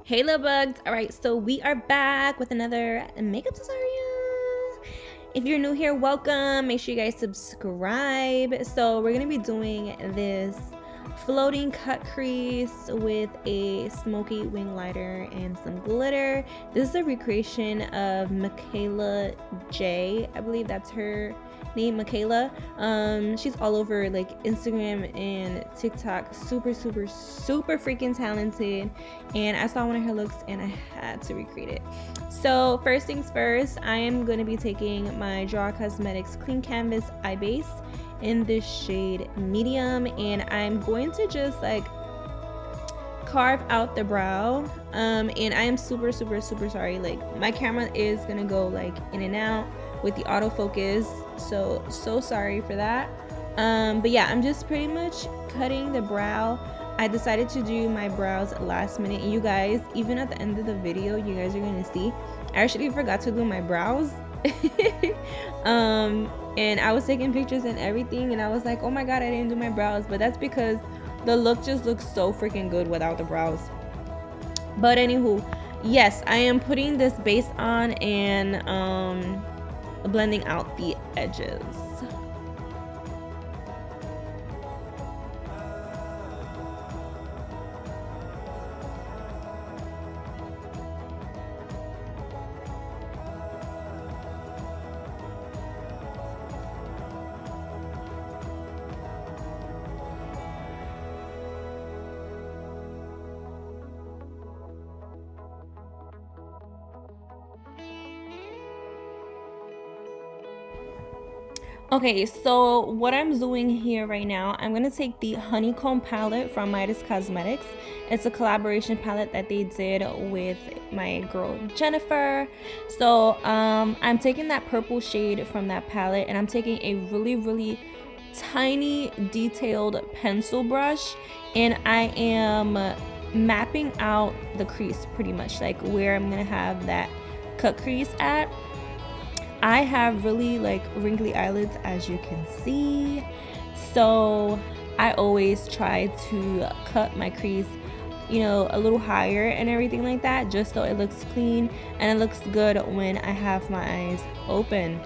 Hey little bugs. All right, so we are back with another makeup tutorial. If you're new here, welcome. Make sure you guys subscribe. So we're gonna be doing this floating cut crease with a smoky wing lighter and some glitter. This is a recreation of Michaela J. I believe that's her name, Michaela. She's all over like Instagram and TikTok. Super freaking talented, and I saw one of her looks and I had to recreate it. So first things first, I am going to be taking my Gerard Cosmetics Clean Canvas Eye Base in this shade medium, and I'm going to just like carve out the brow. And I am super sorry, like my camera is gonna go like in and out with the autofocus, so sorry for that. But yeah, I'm just pretty much cutting the brow. I decided to do my brows last minute, and you guys, even at the end of the video, you guys are gonna see I actually forgot to do my brows. And I was taking pictures and everything, and I was like, oh my god, I didn't do my brows. But that's because the look just looks so freaking good without the brows. But anywho, yes, I am putting this base on and blending out the edges. Okay, so what I'm doing here right now, I'm gonna take the honeycomb palette from Midas Cosmetics. It's a collaboration palette that they did with my girl Jennifer. So I'm taking that purple shade from that palette, and I'm taking a really tiny detailed pencil brush, and I am mapping out the crease pretty much, like where I'm gonna have that cut crease at. I have really like wrinkly eyelids, as you can see, so I always try to cut my crease, you know, a little higher and everything like that, just so it looks clean and it looks good when I have my eyes open.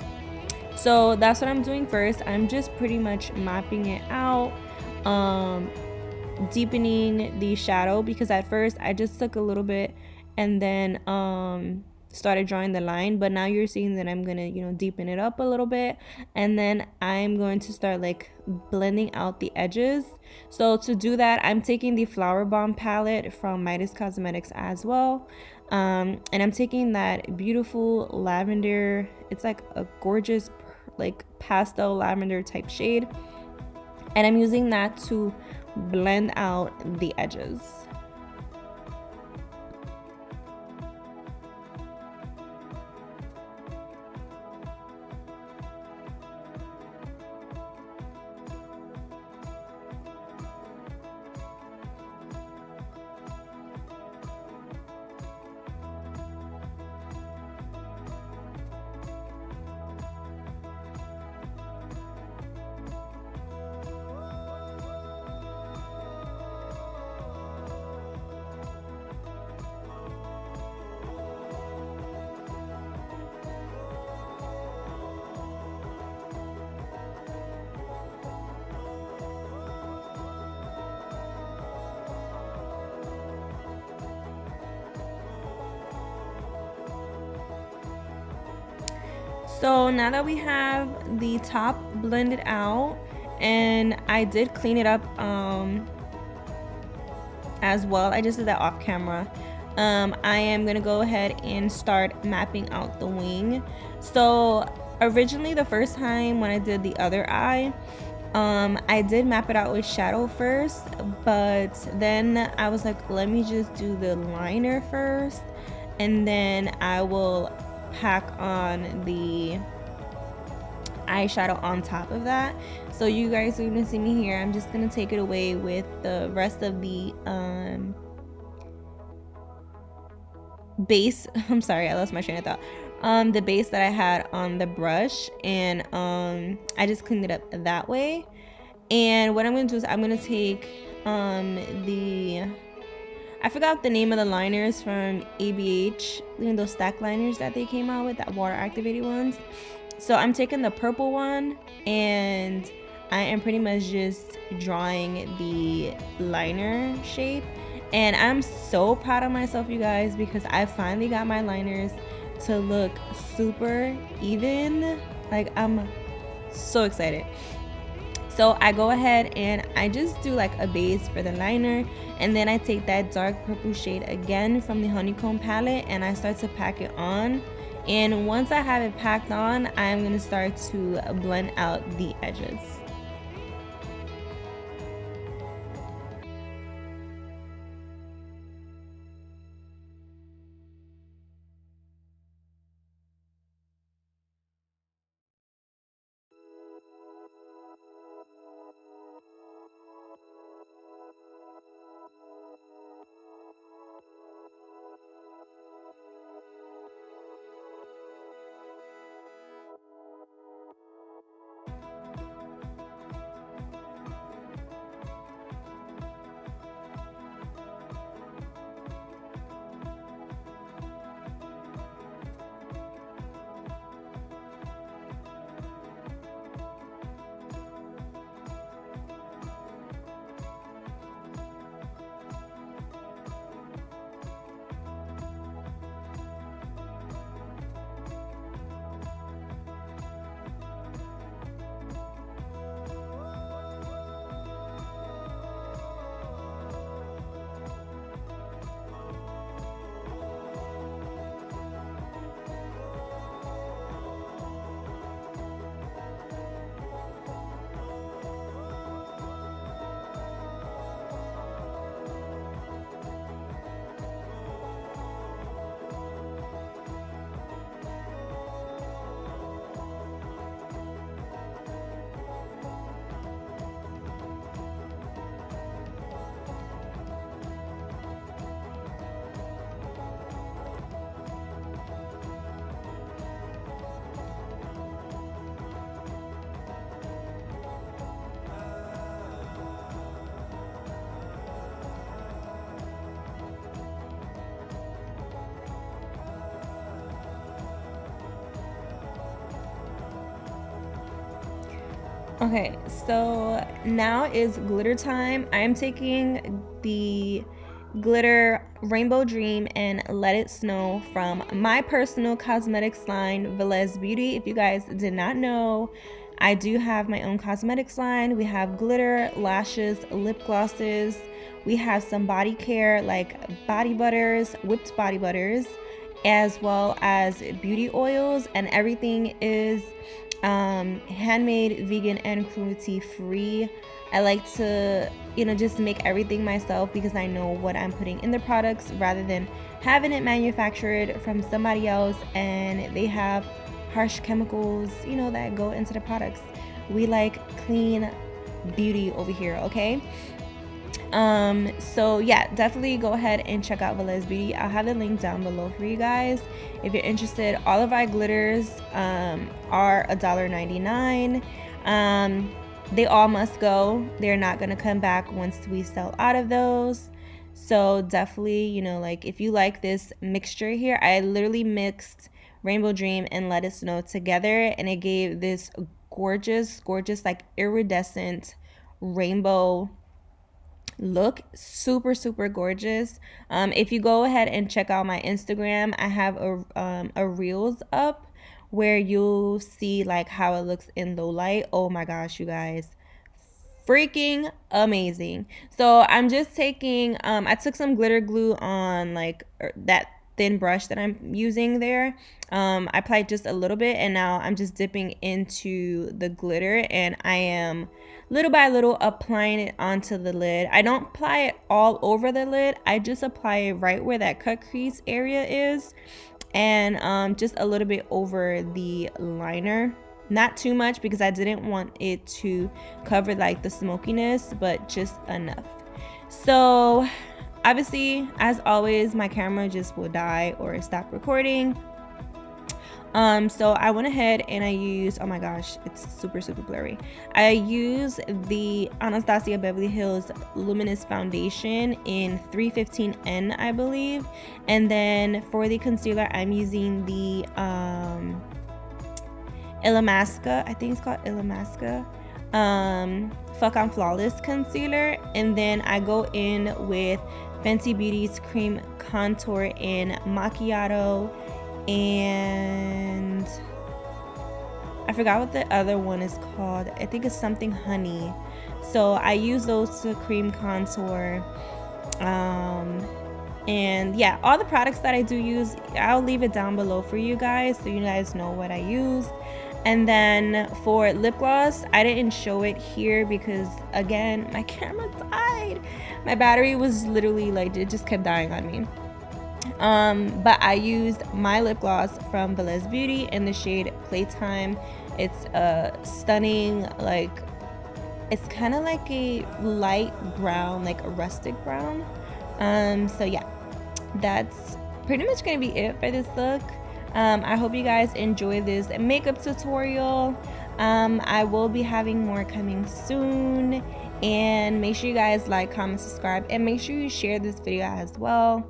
So that's what I'm doing first. I'm just pretty much mapping it out, deepening the shadow, because at first I just took a little bit and then started drawing the line, but now you're seeing that I'm gonna, you know, deepen it up a little bit, and then I'm going to start like blending out the edges. So to do that, I'm taking the Flower Bomb palette from Midas Cosmetics as well, and I'm taking that beautiful lavender, it's like a gorgeous like pastel lavender type shade, and I'm using that to blend out the edges. So now that we have the top blended out, and I did clean it up as well, I just did that off camera, I am gonna go ahead and start mapping out the wing. So originally, the first time when I did the other eye, I did map it out with shadow first, but then I was like, let me just do the liner first, and then I will pack on the eyeshadow on top of that. So you guys are gonna see me here. I'm just gonna take it away with the rest of the base. I'm sorry, I lost my train of thought. The base that I had on the brush, and I just cleaned it up that way. And what I'm gonna do is I'm gonna take the I forgot the name of the liners from ABH, you know, those stack liners that they came out with, that water activated ones. So I'm taking the purple one and I am pretty much just drawing the liner shape. And I'm so proud of myself, you guys, because I finally got my liners to look super even. Like, I'm so excited. So I go ahead and I just do like a base for the liner, and then I take that dark purple shade again from the honeycomb palette and I start to pack it on. And once I have it packed on, I'm gonna start to blend out the edges. Okay, so now is glitter time. I am taking the glitter Rainbow Dream and Let It Snow from my personal cosmetics line, Velez Beauty. If you guys did not know, I do have my own cosmetics line. We have glitter, lashes, lip glosses. We have some body care like body butters, whipped body butters, as well as beauty oils, and everything is handmade, vegan, and cruelty free. I like to, you know, just make everything myself because I know what I'm putting in the products rather than having it manufactured from somebody else and they have harsh chemicals, you know, that go into the products. We like clean beauty over here, okay? So yeah, definitely go ahead and check out Velez Beauty. I'll have the link down below for you guys if you're interested. All of our glitters are $1.99. They all must go. They're not gonna come back once we sell out of those. So definitely, you know, like if you like this mixture here, I literally mixed Rainbow Dream and Let It Snow together and it gave this gorgeous like iridescent rainbow look. Super gorgeous. If you go ahead and check out my Instagram, I have a reels up where you'll see like how it looks in low light. Oh my gosh, you guys, freaking amazing. So I'm just taking I took some glitter glue on like that thin brush that I'm using there. I applied just a little bit and now I'm just dipping into the glitter and I am little by little applying it onto the lid. I don't apply it all over the lid. I just apply it right where that cut crease area is and just a little bit over the liner. Not too much because I didn't want it to cover like the smokiness, but just enough. So obviously, as always, my camera just will die or stop recording. So I went ahead and I used, oh my gosh, it's super blurry. I used the Anastasia Beverly Hills Luminous Foundation in 315N, I believe. And then for the concealer, I'm using the Illamasqua, I think it's called Illamasqua, Fuck on Flawless concealer. And then I go in with Fenty Beauty's Cream Contour in Macchiato, and I forgot what the other one is called. I think it's something honey. So I use those to cream contour. And yeah, all the products that I do use, I'll leave it down below for you guys so you guys know what I used. And then for lip gloss, I didn't show it here because again, my camera died. My battery was literally like, it just kept dying on me. But I used my lip gloss from Velez Beauty in the shade Playtime. It's a stunning, like, it's kind of like a light brown, like a rustic brown. So yeah, that's pretty much gonna be it for this look. I hope you guys enjoy this makeup tutorial. I will be having more coming soon, and make sure you guys like, comment, subscribe, and make sure you share this video as well.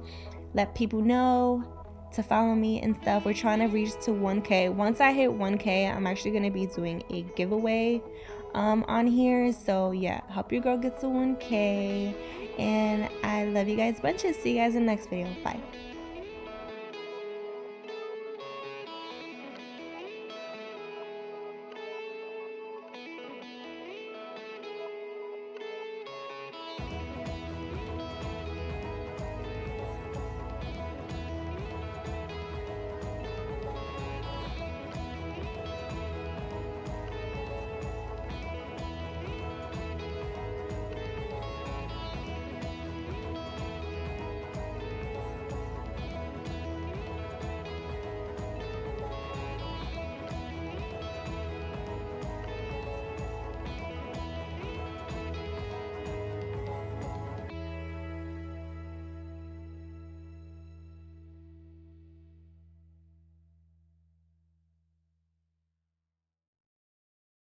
Let people know to follow me and stuff. We're trying to reach to 1K. Once I hit 1K, I'm actually going to be doing a giveaway on here. So yeah, help your girl get to 1K. And I love you guys bunches. See you guys in the next video. Bye.